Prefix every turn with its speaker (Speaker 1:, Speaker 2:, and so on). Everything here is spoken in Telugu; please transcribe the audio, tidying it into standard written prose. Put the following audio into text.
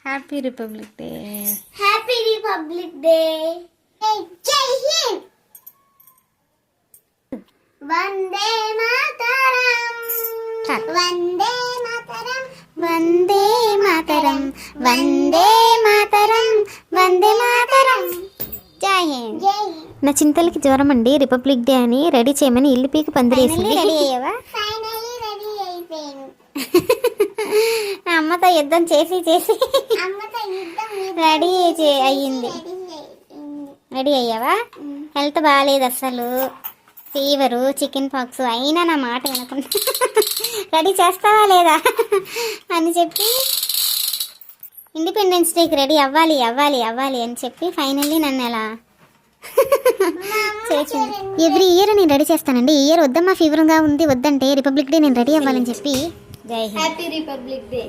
Speaker 1: Happy republic day.
Speaker 2: Happy republic day. జై హింద్. వందే మాతరం. వందే మాతరం.
Speaker 1: వందే మాతరం, వందే మాతరం, వందే మాతరం. జై హింద్.
Speaker 2: జై హింద్.
Speaker 1: నా చింతలకి జ్వరం అండి, రిపబ్లిక్ డే అని రెడీ చేయమని ఇల్లు పీకి పందిరేసింది.
Speaker 2: రెడీ అయ్యావా? ఫైనల్లీ రెడీ అయిపోయాను.
Speaker 1: అమ్మతో యుద్ధం చేసి చేసి
Speaker 2: అమ్మతో యుద్ధం
Speaker 1: రెడీ అయ్యింది. రెడీ అయ్యావా? హెల్త్ బాగాలేదు అస్సలు, ఫీవరు, చికెన్ పాక్స్, అయినా నా మాట వినకుండా రెడీ చేస్తావా లేదా అని చెప్పి ఇండిపెండెన్స్ డేకి రెడీ అవ్వాలి అవ్వాలి అవ్వాలి అని చెప్పి ఫైనల్లీ నన్ను ఎలా చేసింది. ఎవ్రీ ఇయర్ నేను రెడీ చేస్తానండి. ఈ ఇయర్ వద్దమ్మా ఫీవర్గా ఉంది వద్దంటే రిపబ్లిక్ డే నేను రెడీ అవ్వాలని చెప్పి. జై హింద్.
Speaker 2: Happy republic day.